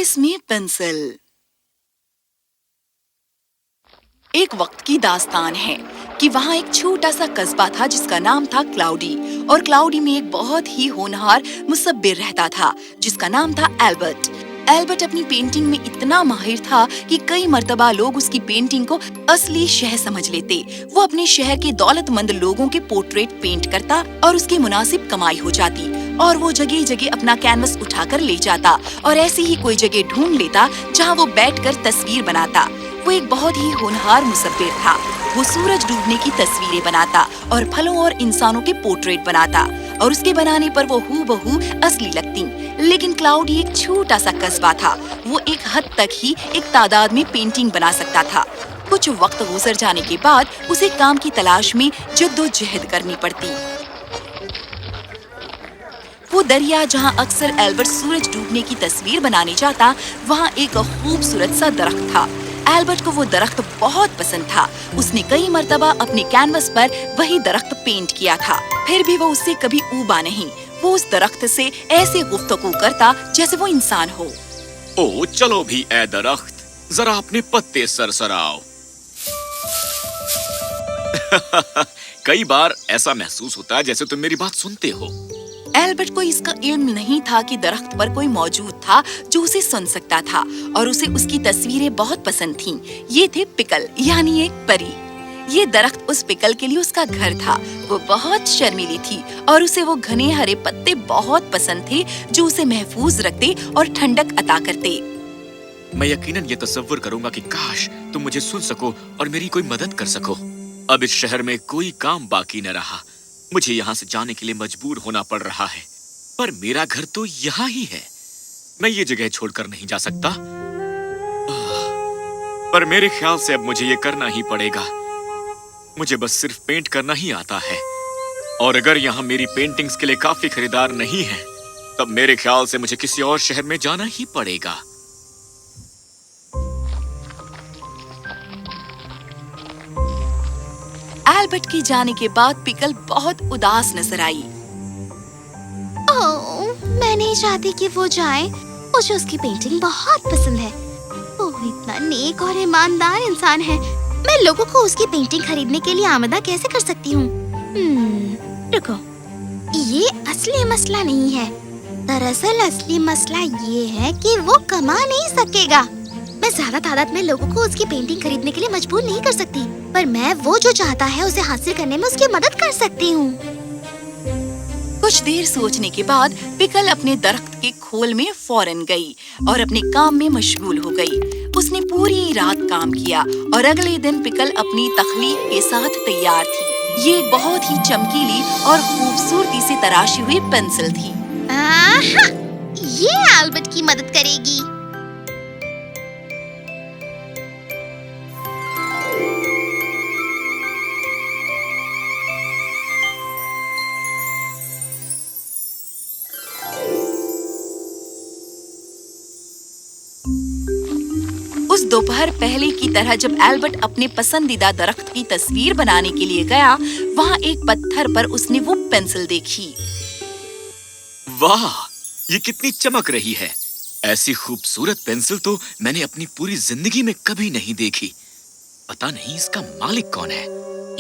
तिलिस्मी pencil. एक वक्त की दास्तान है कि वहाँ एक छोटा सा कस्बा था जिसका नाम था क्लाउडी। और क्लाउडी में एक बहुत ही होनहार मुसब्बिर रहता था जिसका नाम था एल्बर्ट। एल्बर्ट अपनी पेंटिंग में इतना माहिर था कि कई मर्तबा लोग उसकी पेंटिंग को असली शहर समझ लेते। वो अपने शहर के दौलतमंद लोगों के पोर्ट्रेट पेंट करता और उसकी मुनासिब कमाई हो जाती। और वो जगह जगह अपना कैनवस उठाकर ले जाता और ऐसी ही कोई जगह ढूंढ लेता जहाँ वो बैठकर तस्वीर बनाता। वो एक बहुत ही होनहार मुसब्बिर था। वो सूरज डूबने की तस्वीरें बनाता और फलों और इंसानों के पोर्ट्रेट बनाता और उसके बनाने पर वो हूबहू असली लगती। लेकिन क्लाउडी एक छोटा सा कस्बा था। वो एक हद तक ही एक तादाद में पेंटिंग बना सकता था। कुछ वक्त गुजर जाने के बाद उसे काम की तलाश में जद्दोजहद करनी पड़ती। वो दरिया जहाँ अक्सर एल्बर्ट सूरज डूबने की तस्वीर बनाने जाता, वहाँ एक खूबसूरत सा दरख्त था। एल्बर्ट को वो दरख्त बहुत पसंद था। उसने कई मर्तबा अपने कैनवस पर वही दरख्त पेंट किया था। फिर भी वो उससे कभी ऊबा नहीं। वो उस दरख्त से ऐसे गुफ्तगू करता जैसे वो इंसान हो। ओ चलो भी ए दरख्त, जरा अपने पत्ते सरसराओ। कई बार ऐसा महसूस होता है जैसे तुम मेरी बात सुनते हो। एल्बर्ट को इसका इल्म नहीं था कि दरख्त पर कोई मौजूद था जो उसे सुन सकता था और उसे उसकी तस्वीरें बहुत पसंद थीं। ये थे पिकल, यानी एक परी। ये दरख्त उस पिकल के लिए उसका घर था। वो बहुत शर्मीली थी और उसे वो घने हरे पत्ते बहुत पसंद थे जो उसे महफूज रखते और ठंडक अता करते। मैं यकीनन ये तसव्वुर करूंगा कि काश तुम मुझे सुन सको और मेरी कोई मदद कर सको। अब इस शहर में कोई काम बाकी न रहा। मुझे यहाँ से जाने के लिए मजबूर होना पड़ रहा है, पर मेरा घर तो यहाँ ही है। मैं ये जगह छोड़कर नहीं जा सकता। पर मेरे ख्याल से अब मुझे ये करना ही पड़ेगा। मुझे बस सिर्फ पेंट करना ही आता है, और अगर यहाँ मेरी पेंटिंग्स के लिए काफी खरीदार नहीं है, तब मेरे ख्याल से मुझे किसी और शहर में जाना ही पड़ेगा। एल्बर्ट के जाने के बाद पिकल बहुत उदास नजर आई। ओह, मैं नहीं चाहती कि वो जाए। मुझे उसकी पेंटिंग बहुत पसंद है। वो इतना नेक और ईमानदार इंसान है। मैं लोगों को उसकी पेंटिंग खरीदने के लिए आमदा कैसे कर सकती हूँ? रुको, ये असली मसला नहीं है। दरअसल असली मसला ये है कि वो कमा नहीं सकेगा। मैं ज्यादा तादाद में लोगों को उसकी पेंटिंग खरीदने के लिए मजबूर नहीं कर सकती, पर मैं वो जो चाहता है उसे हासिल करने में उसकी मदद कर सकती हूँ। कुछ देर सोचने के बाद पिकल अपने दरख्त के खोल में फौरन गई और अपने काम में मशगूल हो गई। उसने पूरी रात काम किया और अगले दिन पिकल अपनी तख्लीक के साथ तैयार थी। ये बहुत ही चमकीली और खूबसूरती से तराशी हुई पेंसिल थी। ये एल्बर्ट की मदद करेगी। उस दोपहर पहले की तरह जब एल्बर्ट अपने पसंदीदा दरख्त की तस्वीर बनाने के लिए गया, वहाँ एक पत्थर पर उसने वो पेंसिल देखी। वाह, ये कितनी चमक रही है। ऐसी खूबसूरत पेंसिल तो मैंने अपनी पूरी जिंदगी में कभी नहीं देखी। पता नहीं इसका मालिक कौन है।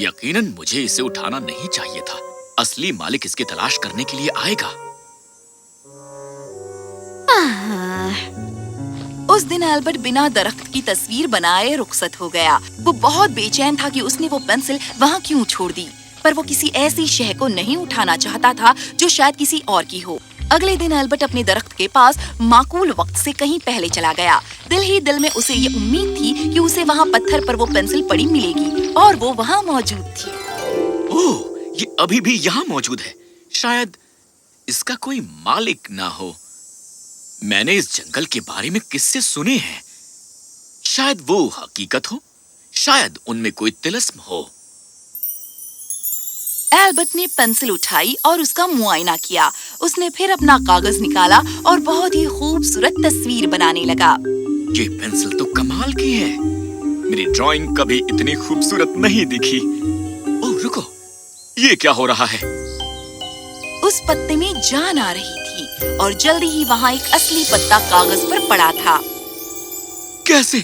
यकीनन मुझे इसे उठाना नहीं चाहिए था। असली मालिक इसकी तलाश करने के लिए आएगा। उस दिन एल्बर्ट बिना दरख्त की तस्वीर बनाए रुखसत हो गया। वो बहुत बेचैन था कि उसने वो पेंसिल वहाँ क्यों छोड़ दी, पर वो किसी ऐसी शय को नहीं उठाना चाहता था जो शायद किसी और की हो। अगले दिन एल्बर्ट अपने दरख्त के पास माकूल वक्त से कहीं पहले चला गया। दिल ही दिल में उसे ये उम्मीद थी कि उसे वहाँ पत्थर पर वो पेंसिल पड़ी मिलेगी, और वो वहाँ मौजूद थी। ओह, ये अभी भी यहाँ मौजूद है। शायद इसका कोई मालिक ना हो। मैंने इस जंगल के बारे में किस्से सुने हैं। शायद वो हकीकत हो, शायद उनमें कोई तिलिस्म हो। एल्बर्ट ने पेंसिल उठाई और उसका मुआयना किया। उसने फिर अपना कागज निकाला और बहुत ही खूबसूरत तस्वीर बनाने लगा। ये पेंसिल तो कमाल की है। मेरी ड्राइंग कभी इतनी खूबसूरत नहीं दिखी। ओह रुको, ये क्या हो रहा है? उस पत्ते में जान आ रही थी। थी और जल्दी ही वहाँ एक असली पत्ता कागज पर पड़ा था। कैसे?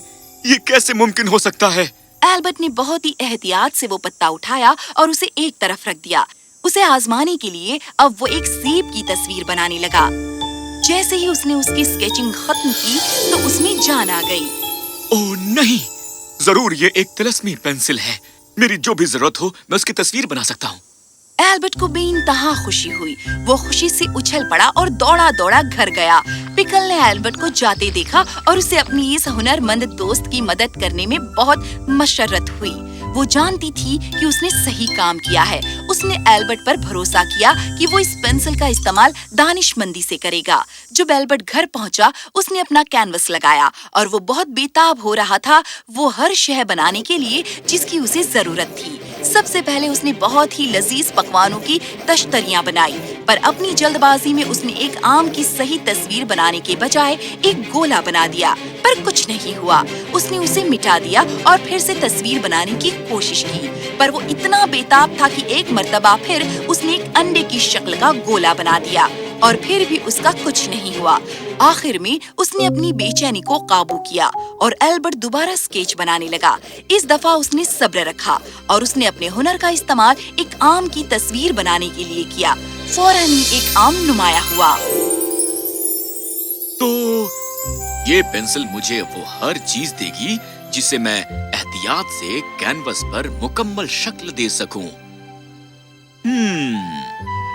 ये कैसे मुमकिन हो सकता है? एल्बर्ट ने बहुत ही एहतियात से वो पत्ता उठाया और उसे एक तरफ रख दिया। उसे आजमाने के लिए अब वो एक सेब की तस्वीर बनाने लगा। जैसे ही उसने उसकी स्केचिंग खत्म की तो उसमें जान आ गई। ओह नहीं, जरूर ये एक तिलस्मी पेंसिल है। मेरी जो भी जरूरत हो मैं उसकी तस्वीर बना सकता हूँ। एल्बर्ट को बेइंतहा खुशी हुई। वो खुशी से उछल पड़ा और दौड़ा दौड़ा घर गया। पिकल ने एल्बर्ट को जाते देखा और उसे अपनी इस हुनरमंद दोस्त की मदद करने में बहुत मशर्रत हुई। वो जानती थी कि उसने सही काम किया है। उसने एल्बर्ट पर भरोसा किया कि वो इस पेंसिल का इस्तेमाल दानिशमंदी से करेगा। जब एल्बर्ट घर पहुंचा, उसने अपना कैनवस लगाया और वो बहुत बेताब हो रहा था वो हर शय बनाने के लिए जिसकी उसे जरूरत थी। सबसे पहले उसने बहुत ही लजीज पकवानों की तश्तरियां बनाई, पर अपनी जल्दबाजी में उसने एक आम की सही तस्वीर बनाने के बजाय एक गोला बना दिया। पर कुछ नहीं हुआ। उसने उसे मिटा दिया और फिर से तस्वीर बनाने की कोशिश की, पर वो इतना बेताब था कि एक मर्तबा फिर उसने एक अंडे की शक्ल का गोला बना दिया और फिर भी उसका कुछ नहीं हुआ। आखिर में उसने अपनी बेचैनी को काबू किया और एल्बर्ट दोबारा स्केच बनाने लगा। इस दफा उसने सब्र रखा और उसने अपने हुनर का इस्तेमाल एक आम की तस्वीर बनाने के लिए किया। फौरन ही एक आम नुमाया हुआ। तो ये पेंसिल मुझे वो हर चीज देगी जिसे मैं एहतियात से कैनवस पर मुकम्मल शक्ल दे सकूं।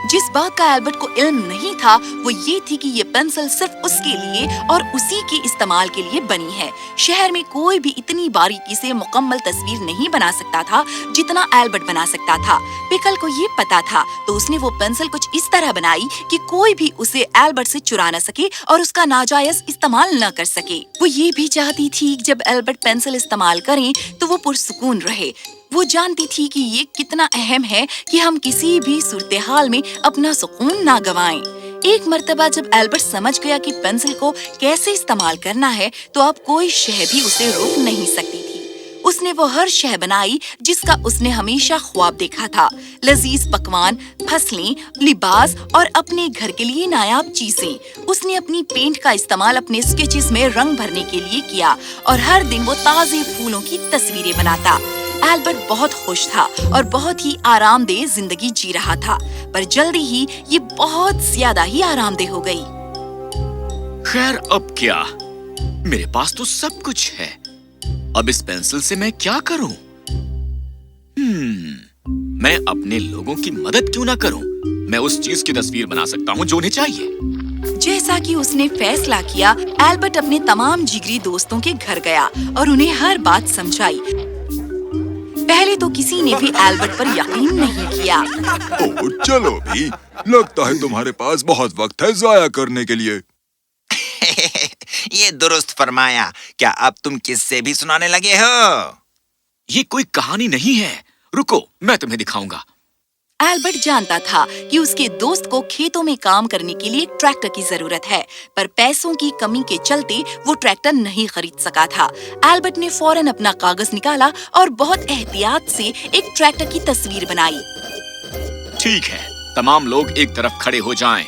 जिस बात का एल्बर्ट को इल्म नहीं था वो ये थी कि ये पेंसिल सिर्फ उसके लिए और उसी के इस्तेमाल के लिए बनी है। शहर में कोई भी इतनी बारीकी से मुकम्मल तस्वीर नहीं बना सकता था जितना एल्बर्ट बना सकता था। पिकल को ये पता था, तो उसने वो पेंसिल कुछ इस तरह बनाई कि कोई भी उसे एल्बर्ट से चुरा न सके और उसका नाजायज इस्तेमाल न कर सके। वो ये भी चाहती थी कि जब एल्बर्ट पेंसिल इस्तेमाल करें तो वो पुरसुकून रहे। वो जानती थी कि ये कितना अहम है कि हम किसी भी सूरत-ए-हाल में अपना सुकून ना गवाएं। एक मर्तबा जब एल्बर्ट समझ गया कि पेंसिल को कैसे इस्तेमाल करना है, तो अब कोई शय भी उसे रोक नहीं सकती थी। उसने वो हर शय बनाई जिसका उसने हमेशा ख्वाब देखा था। लजीज पकवान, फसलें, लिबास और अपने घर के लिए नायाब चीजें। उसने अपनी पेंट का इस्तेमाल अपने स्केचेस में रंग भरने के लिए किया और हर दिन वो ताजे फूलों की तस्वीरें बनाता। एल्बर्ट बहुत खुश था और बहुत ही आरामदेह जिंदगी जी रहा था, पर जल्दी ही ये बहुत ज्यादा ही आरामदेह हो गई। खैर अब क्या, मेरे पास तो सब कुछ है। अब इस पेंसिल से मैं क्या करूं? मैं अपने लोगों की मदद क्यों ना करूं? मैं उस चीज की तस्वीर बना सकता हूं जो उन्हें चाहिए। जैसा कि उसने फैसला किया, एल्बर्ट अपने तमाम जिगरी दोस्तों के घर गया और उन्हें हर बात समझाई। पहले तो किसी ने भी एल्बर्ट पर यकीन नहीं किया। ओह, चलो भी, लगता है तुम्हारे पास बहुत वक्त है जाया करने के लिए। ये दुरुस्त फरमाया। क्या अब तुम किस्से भी सुनाने लगे हो? ये कोई कहानी नहीं है, रुको मैं तुम्हें दिखाऊंगा। एल्बर्ट जानता था कि उसके दोस्त को खेतों में काम करने के लिए एक ट्रैक्टर की जरूरत है, पर पैसों की कमी के चलते वो ट्रैक्टर नहीं खरीद सका था। एल्बर्ट ने फौरन अपना कागज निकाला और बहुत एहतियात से एक ट्रैक्टर की तस्वीर बनाई। ठीक है, तमाम लोग एक तरफ खड़े हो जाएं।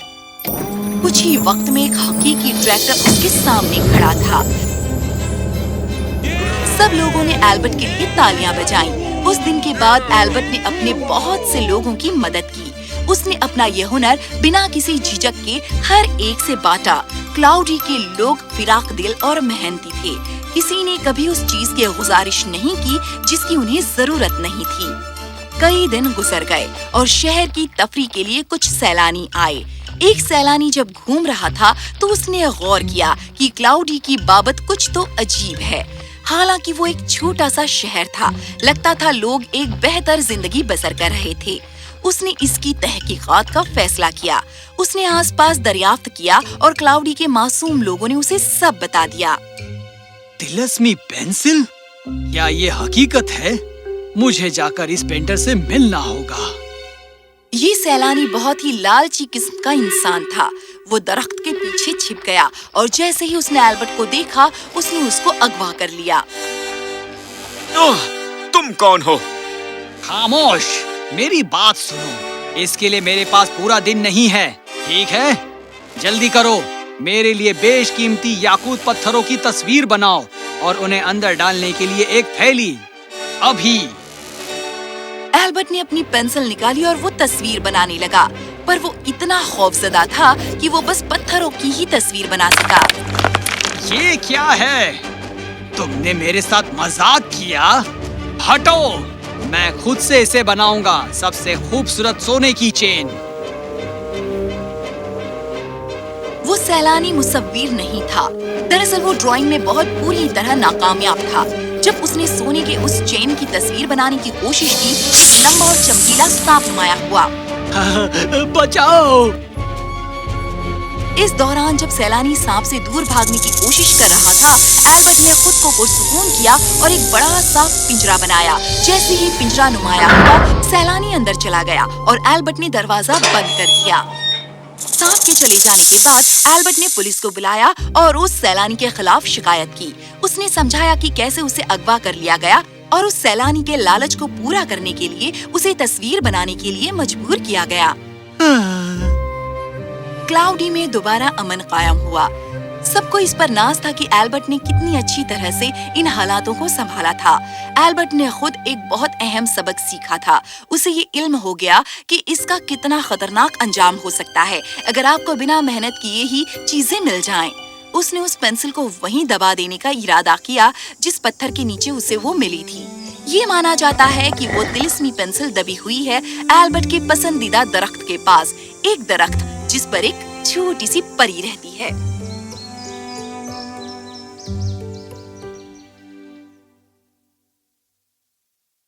कुछ ही वक्त में एक हकीकी ट्रैक्टर उसके सामने खड़ा था। सब लोगों ने एल्बर्ट के लिए तालियां बजाईं। उस दिन के बाद एल्बर्ट ने अपने बहुत से लोगों की मदद की। उसने अपना ये हुनर बिना किसी झिझक के हर एक से बांटा। क्लाउडी के लोग फिराक दिल और मेहनती थे। किसी ने कभी उस चीज की गुजारिश नहीं की जिसकी उन्हें जरूरत नहीं थी। कई दिन गुजर गए और शहर की तफरी के लिए कुछ सैलानी आए। एक सैलानी जब घूम रहा था तो उसने गौर किया कि क्लाउडी की बाबत कुछ तो अजीब है। हालांकि वो एक छोटा सा शहर था, लगता था लोग एक बेहतर जिंदगी बसर कर रहे थे। उसने इसकी तहकीकात का फैसला किया। उसने आसपास दरियाफ्त किया और क्लाउडी के मासूम लोगों ने उसे सब बता दिया। तिलस्मी पेंसिल? क्या ये हकीकत है? मुझे जाकर इस पेंटर से मिलना होगा। ये सैलानी बहुत ही लालची किस्म का इंसान था। वो दरख्त के पीछे छिप गया और जैसे ही उसने एल्बर्ट को देखा, उसने उसको अगवा कर लिया। ओह, तुम कौन हो? खामोश, मेरी बात सुनो। इसके लिए मेरे पास पूरा दिन नहीं है, ठीक है? जल्दी करो, मेरे लिए बेश कीमती याकूत पत्थरों की तस्वीर बनाओ और उन्हें अंदर डालने के लिए एक थैली। अभी। एल्बर्ट ने अपनी पेंसिल निकाली और वो तस्वीर बनाने लगा, पर वो इतना खौफजदा था कि वो बस पत्थरों की ही तस्वीर बना सका। ये क्या है? तुमने मेरे साथ मजाक किया? हटो, मैं खुद से इसे बनाऊंगा, सबसे खूबसूरत सोने की चेन। वो सैलानी मुसव्विर नहीं था। दरअसल वो ड्राइंग में बहुत बुरी तरह नाकामयाब था। जब उसने सोने के उस चेन की तस्वीर बनाने की कोशिश की, एक लंबा और चमकीला सांप नुमाया हुआ। बचाओ! इस दौरान जब सैलानी सांप से दूर भागने की कोशिश कर रहा था, एल्बर्ट ने खुद को पुरसुकून किया और एक बड़ा सा पिंजरा बनाया। जैसे ही पिंजरा नुमाया हुआ, सैलानी अंदर चला गया और एल्बर्ट ने दरवाजा बंद कर दिया। सांप के चले जाने के बाद एल्बर्ट ने पुलिस को बुलाया और उस सैलानी के खिलाफ शिकायत की। उसने समझाया कि कैसे उसे अगवा कर लिया गया और उस सैलानी के लालच को पूरा करने के लिए उसे तस्वीर बनाने के लिए मजबूर किया गया। क्लाउडी में दोबारा अमन कायम हुआ। सबको इस पर नाज था कि एल्बर्ट ने कितनी अच्छी तरह से इन हालातों को संभाला था। एल्बर्ट ने खुद एक बहुत अहम सबक सीखा था। उसे ये इल्म हो गया कि इसका कितना खतरनाक अंजाम हो सकता है अगर आपको बिना मेहनत किए ही चीजें मिल जाएं। उसने उस पेंसिल को वहीं दबा देने का इरादा किया जिस पत्थर के नीचे उसे वो मिली थी। ये माना जाता है कि वो तिलिस्मी पेंसिल दबी हुई है एल्बर्ट के पसंदीदा दरख्त के पास, एक दरख्त जिस पर एक छोटी सी परी रहती है।